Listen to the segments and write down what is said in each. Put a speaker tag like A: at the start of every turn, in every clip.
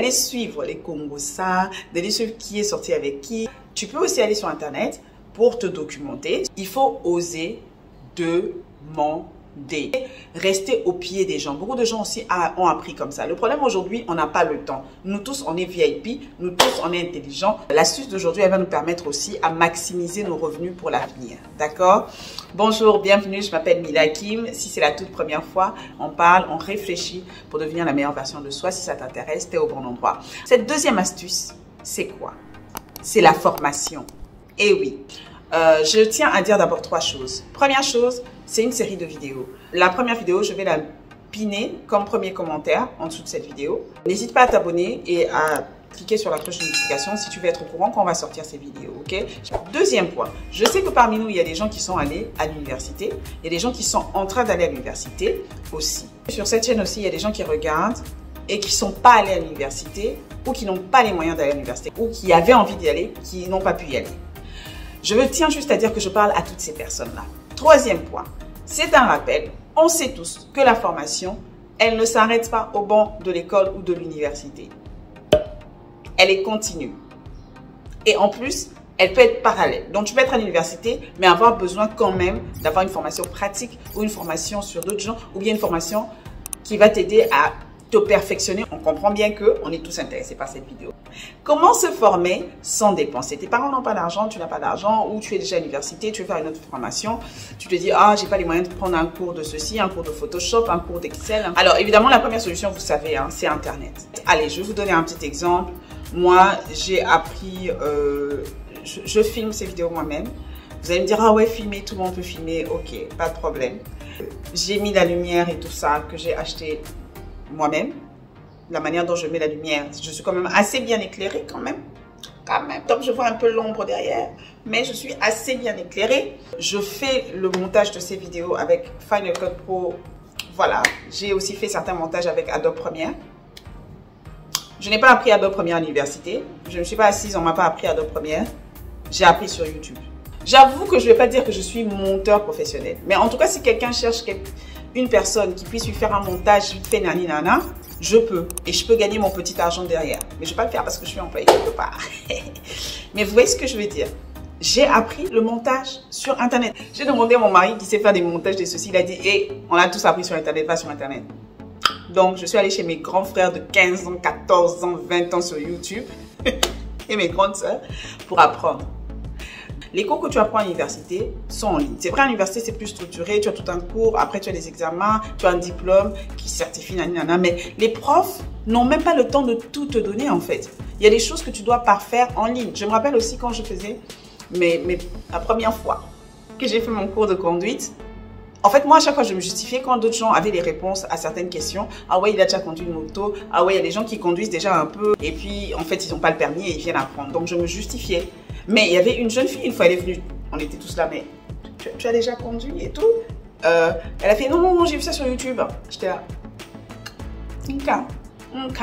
A: d'aller suivre les Congosa, d'aller suivre qui est sorti avec qui, tu peux aussi aller sur Internet pour te documenter. Il faut oser demander. Rester au pied des gens. Beaucoup de gens aussi ont appris comme ça. Le problème aujourd'hui, on n'a pas le temps. Nous tous, on est VIP. Nous tous, on est intelligents. L'astuce d'aujourd'hui, elle va nous permettre aussi à maximiser nos revenus pour l'avenir. D'accord? Bonjour, bienvenue. Je m'appelle Mila Kim. Si c'est la toute première fois, on parle, on réfléchit pour devenir la meilleure version de soi. Si ça t'intéresse, t'es au bon endroit. Cette deuxième astuce, c'est quoi? C'est la formation. Eh oui. Je tiens à dire d'abord 3 choses. Première chose, c'est une série de vidéos. La première vidéo, je vais la piner comme premier commentaire en dessous de cette vidéo. N'hésite pas à t'abonner et à cliquer sur la cloche de notification si tu veux être au courant quand on va sortir ces vidéos, ok? Deuxième point, je sais que parmi nous, il y a des gens qui sont allés à l'université. Il y a des gens qui sont en train d'aller à l'université aussi. Sur cette chaîne aussi, il y a des gens qui regardent et qui ne sont pas allés à l'université ou qui n'ont pas les moyens d'aller à l'université ou qui avaient envie d'y aller, qui n'ont pas pu y aller. Je tiens juste à dire que je parle à toutes ces personnes-là. Troisième point, c'est un rappel. On sait tous que la formation, elle ne s'arrête pas au banc de l'école ou de l'université. Elle est continue. Et en plus, elle peut être parallèle. Donc, tu peux être à l'université, mais avoir besoin quand même d'avoir une formation pratique ou une formation sur d'autres gens ou bien une formation qui va t'aider à te perfectionner. On comprend bien qu'on est tous intéressés par cette vidéo. Comment se former sans dépenser? Tes parents n'ont pas d'argent, tu n'as pas d'argent, ou tu es déjà à l'université, tu veux faire une autre formation. Tu te dis, ah, j'ai pas les moyens de prendre un cours de ceci, un cours de Photoshop, un cours d'Excel. Alors, évidemment, la première solution, vous savez, hein, c'est Internet. Allez, je vais vous donner un petit exemple. Moi, j'ai appris, je filme ces vidéos moi-même. Vous allez me dire, ah ouais, filmer, tout le monde peut filmer. Ok, pas de problème. J'ai mis la lumière et tout ça que j'ai acheté moi-même, la manière dont je mets la lumière, je suis quand même assez bien éclairée quand même. Donc je vois un peu l'ombre derrière, mais je suis assez bien éclairée. Je fais le montage de ces vidéos avec Final Cut Pro. Voilà, j'ai aussi fait certains montages avec Adobe Premiere. Je n'ai pas appris Adobe Premiere à l'université. Je ne me suis pas assise, on ne m'a pas appris Adobe Premiere. J'ai appris sur YouTube. J'avoue que je ne vais pas dire que je suis monteur professionnel, mais en tout cas, si quelqu'un cherche une personne qui puisse lui faire un montage vite fait nani nana, je peux. Et je peux gagner mon petit argent derrière. Mais je ne vais pas le faire parce que je suis employée quelque part. Mais vous voyez ce que je veux dire? J'ai appris le montage sur Internet. J'ai demandé à mon mari qui sait faire des montages de ceci. Il a dit, hey, on a tous appris sur Internet, va sur Internet. Donc, je suis allée chez mes grands frères de 15 ans, 14 ans, 20 ans sur YouTube et mes grandes sœurs pour apprendre. Les cours que tu apprends à l'université sont en ligne. C'est vrai, à l'université, c'est plus structuré. Tu as tout un cours, après tu as des examens, tu as un diplôme qui certifie, nanana. Mais les profs n'ont même pas le temps de tout te donner, en fait. Il y a des choses que tu dois parfaire en ligne. Je me rappelle aussi quand je faisais la première fois que j'ai fait mon cours de conduite. En fait, moi, à chaque fois, je me justifiais quand d'autres gens avaient les réponses à certaines questions. Ah ouais, il a déjà conduit une moto. Ah ouais, il y a des gens qui conduisent déjà un peu. Et puis, en fait, ils n'ont pas le permis et ils viennent apprendre. Donc, je me justifiais. Mais il y avait une jeune fille, une fois elle est venue, on était tous là, mais tu as déjà conduit et tout. Elle a fait, non, j'ai vu ça sur YouTube. J'étais là, ok.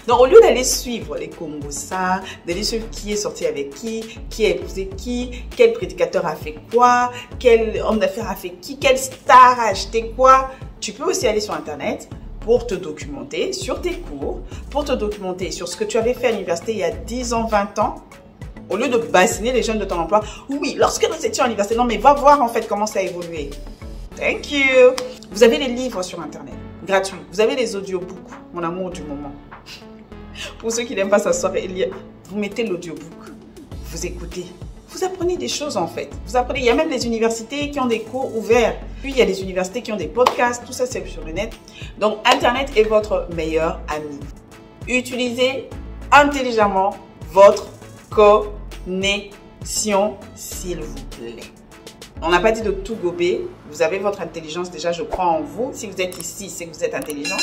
A: Donc au lieu d'aller suivre les Congosa, d'aller suivre qui est sorti avec qui a épousé qui, quel prédicateur a fait quoi, quel homme d'affaires a fait qui, quelle star a acheté quoi, tu peux aussi aller sur Internet pour te documenter sur tes cours, pour te documenter sur ce que tu avais fait à l'université il y a 10 ans, 20 ans. Au lieu de bassiner les jeunes de ton emploi, oui, lorsque nous étions à l'université, non, mais va voir en fait comment ça a évolué. Thank you. Vous avez les livres sur Internet, gratuits. Vous avez les audiobooks, mon amour du moment. Pour ceux qui n'aiment pas s'asseoir et lire, vous mettez l'audiobook, vous écoutez. Vous apprenez des choses en fait. Vous apprenez. Il y a même des universités qui ont des cours ouverts. Puis il y a des universités qui ont des podcasts. Tout ça, c'est sur le net. Donc, Internet est votre meilleur ami. Utilisez intelligemment votre connexion, s'il vous plaît. On n'a pas dit de tout gober. Vous avez votre intelligence déjà, je crois en vous. Si vous êtes ici, c'est que vous êtes intelligent.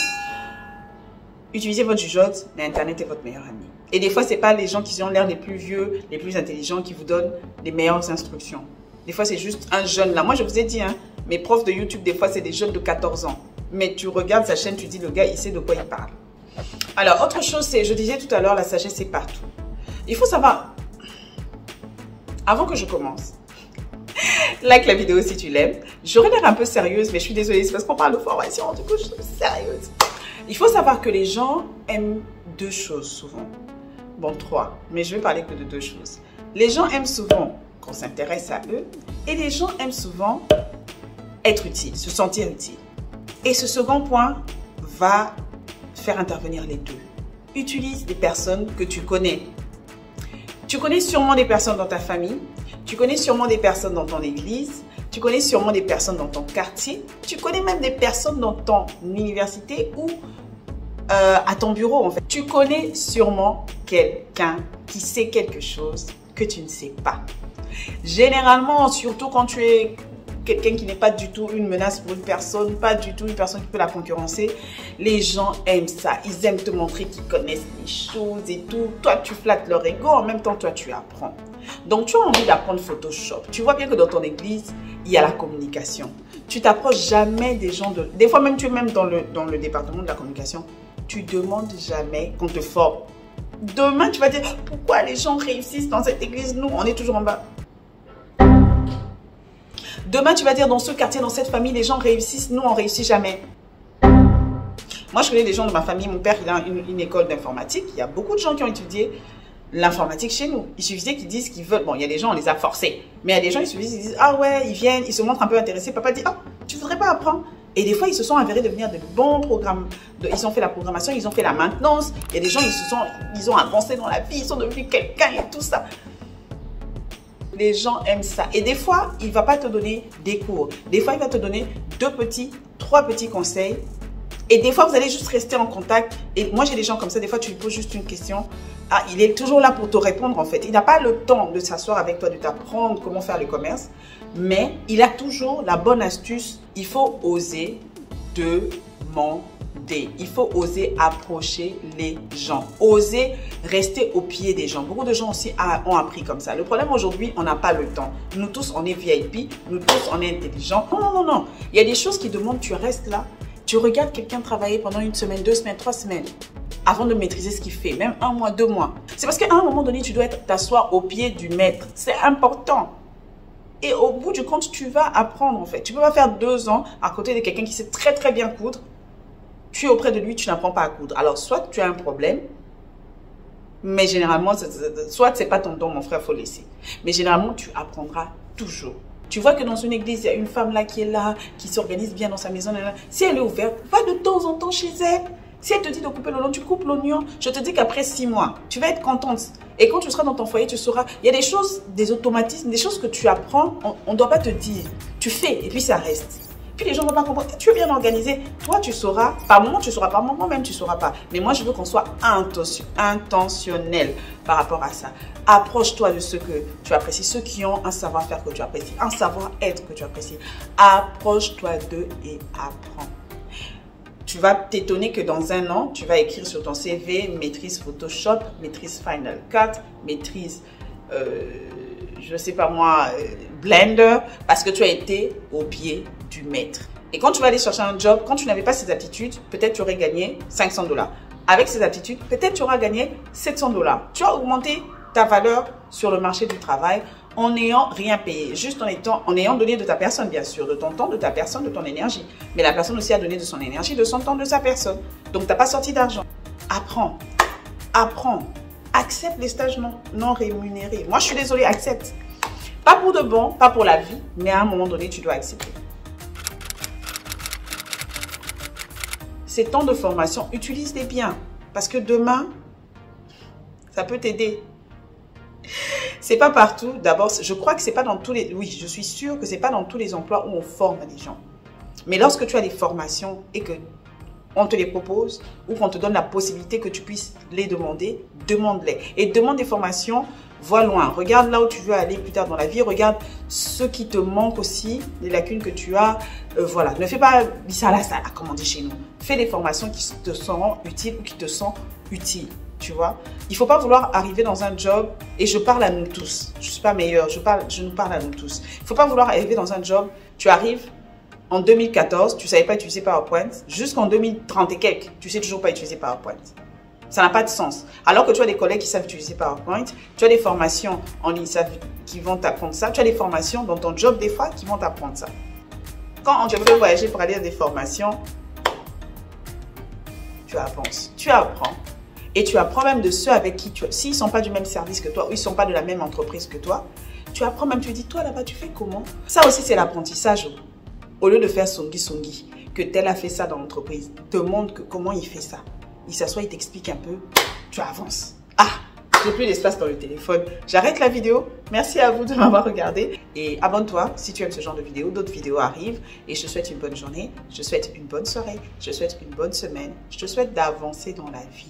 A: Utilisez votre jugeote, mais Internet est votre meilleur ami. Et des fois, ce n'est pas les gens qui ont l'air les plus vieux, les plus intelligents qui vous donnent les meilleures instructions. Des fois, c'est juste un jeune là. Moi, je vous ai dit, hein, mes profs de YouTube, des fois, c'est des jeunes de 14 ans. Mais tu regardes sa chaîne, tu dis, le gars, il sait de quoi il parle. Alors, autre chose, c'est, je disais tout à l'heure, la sagesse est partout. Il faut savoir, avant que je commence, like la vidéo si tu l'aimes. J'aurais l'air un peu sérieuse, mais je suis désolée, c'est parce qu'on parle de formation, du coup je suis sérieuse. Il faut savoir que les gens aiment deux choses souvent. Bon, trois, mais je vais parler que de deux choses. Les gens aiment souvent qu'on s'intéresse à eux et les gens aiment souvent être utiles, se sentir utiles. Et ce second point va faire intervenir les deux. Utilise des personnes que tu connais. Tu connais sûrement des personnes dans ta famille, tu connais sûrement des personnes dans ton église, tu connais sûrement des personnes dans ton quartier, tu connais même des personnes dans ton université ou à ton bureau en fait. Tu connais sûrement quelqu'un qui sait quelque chose que tu ne sais pas. Généralement, surtout quand tu es quelqu'un qui n'est pas du tout une menace pour une personne, pas du tout une personne qui peut la concurrencer, les gens aiment ça. Ils aiment te montrer qu'ils connaissent les choses et tout. Toi, tu flattes leur ego, en même temps, toi, tu apprends. Donc, tu as envie d'apprendre Photoshop. Tu vois bien que dans ton église, il y a la communication. Tu t'approches jamais des gens de... Des fois, même tu es même dans le département de la communication, tu demandes jamais qu'on te forme. Demain, tu vas dire, pourquoi les gens réussissent dans cette église? Nous, on est toujours en bas. Demain, tu vas dire, dans ce quartier, dans cette famille, les gens réussissent, nous, on ne réussit jamais. Moi, je connais des gens de ma famille. Mon père, il a une école d'informatique. Il y a beaucoup de gens qui ont étudié l'informatique chez nous. Il suffisait qu'ils disent qu'ils veulent. Bon, il y a des gens, on les a forcés. Mais il y a des gens, ils disent, ah ouais, ils viennent, ils se montrent un peu intéressés. Papa dit, ah, tu ne voudrais pas apprendre? Et des fois, ils se sont avérés devenir de bons programmes. Ils ont fait la programmation, ils ont fait la maintenance. Il y a des gens, ils ont avancé dans la vie, ils sont devenus quelqu'un et tout ça. Les gens aiment ça. Et des fois, il ne va pas te donner des cours. Des fois, il va te donner 3 petits conseils. Et des fois, vous allez juste rester en contact. Et moi, j'ai des gens comme ça. Des fois, tu lui poses juste une question. Ah, il est toujours là pour te répondre, en fait. Il n'a pas le temps de s'asseoir avec toi, de t'apprendre comment faire le commerce. Mais il a toujours la bonne astuce. Il faut oser demander. Il faut oser approcher les gens. Oser rester au pied des gens. Beaucoup de gens aussi ont appris comme ça. Le problème aujourd'hui, on n'a pas le temps. Nous tous, on est VIP. Nous tous, on est intelligents. Non, non, non, non. Il y a des choses qui demandent, tu restes là. Tu regardes quelqu'un travailler pendant 1 semaine, 2 semaines, 3 semaines avant de maîtriser ce qu'il fait. Même 1 mois, 2 mois. C'est parce qu'à un moment donné, tu dois t'asseoir au pied du maître. C'est important. Et au bout du compte, tu vas apprendre en fait. Tu ne peux pas faire 2 ans à côté de quelqu'un qui sait très très bien coudre. Tu es auprès de lui, tu n'apprends pas à coudre. Alors, soit tu as un problème, mais généralement, soit ce n'est pas ton don, mon frère, il faut laisser. Mais généralement, tu apprendras toujours. Tu vois que dans une église, il y a une femme là qui est là, qui s'organise bien dans sa maison. Si elle est ouverte, va de temps en temps chez elle. Si elle te dit de couper l'oignon, tu coupes l'oignon. Je te dis qu'après 6 mois, tu vas être contente. Et quand tu seras dans ton foyer, tu sauras. Il y a des choses, des automatismes, des choses que tu apprends, on ne doit pas te dire. Tu fais et puis ça reste. Puis les gens ne vont pas comprendre. Tu es bien organisé. Toi, tu sauras. Par moment, tu sauras. Par moment même, tu ne sauras pas. Mais moi, je veux qu'on soit intentionnel par rapport à ça. Approche-toi de ceux que tu apprécies. Ceux qui ont un savoir-faire que tu apprécies. Un savoir-être que tu apprécies. Approche-toi d'eux et apprends. Tu vas t'étonner que dans 1 an, tu vas écrire sur ton CV maîtrise Photoshop, maîtrise Final Cut, maîtrise, je ne sais pas moi, Blender, parce que tu as été au pied du maître. Et quand tu vas aller chercher un job, quand tu n'avais pas ces aptitudes, peut-être tu aurais gagné 500 $. Avec ces aptitudes, peut-être tu auras gagné 700 $. Tu as augmenté ta valeur sur le marché du travail en n'ayant rien payé, juste en ayant donné de ta personne, bien sûr, de ton temps, de ta personne, de ton énergie. Mais la personne aussi a donné de son énergie, de son temps, de sa personne. Donc, tu n'as pas sorti d'argent. Apprends. Apprends. Accepte les stages non rémunérés. Moi, je suis désolée, accepte. Pas pour de bon, pas pour la vie, mais à un moment donné, tu dois accepter. Ces temps de formation, utilise-les bien. Parce que demain, ça peut t'aider. C'est pas partout. D'abord, je crois que c'est pas dans tous les... Oui, je suis sûre que c'est pas dans tous les emplois où on forme les gens. Mais lorsque tu as des formations et que on te les propose ou qu'on te donne la possibilité que tu puisses les demander, demande-les. Et demande des formations, vois loin. Regarde là où tu veux aller plus tard dans la vie. Regarde ce qui te manque aussi, les lacunes que tu as. Voilà, ne fais pas ça là, comme on dit chez nous. Fais des formations qui te seront utiles ou qui te sont utiles. Tu vois, il ne faut pas vouloir arriver dans un job, et je parle à nous tous, je ne suis pas meilleure, je nous parle à nous tous. Il ne faut pas vouloir arriver dans un job, tu arrives en 2014, tu ne savais pas utiliser PowerPoint, jusqu'en 2030 et quelques, tu ne sais toujours pas utiliser PowerPoint. Ça n'a pas de sens. Alors que tu as des collègues qui savent utiliser PowerPoint, tu as des formations en ligne qui vont t'apprendre ça, tu as des formations dans ton job des fois qui vont t'apprendre ça. Quand je veux voyager pour aller à des formations, tu avances, tu apprends. Et tu apprends même de ceux avec qui s'ils ne sont pas du même service que toi ou ils ne sont pas de la même entreprise que toi, tu apprends même, tu dis, toi là-bas, tu fais comment? Ça aussi, c'est l'apprentissage. Au lieu de faire songi, que tel a fait ça dans l'entreprise, te montre comment il fait ça. Il s'assoit, il t'explique un peu, tu avances. Ah, j'ai plus d'espace dans le téléphone. J'arrête la vidéo. Merci à vous de m'avoir regardé. Et abonne-toi si tu aimes ce genre de vidéos. D'autres vidéos arrivent. Et je te souhaite une bonne journée. Je te souhaite une bonne soirée. Je te souhaite une bonne semaine. Je te souhaite d'avancer dans la vie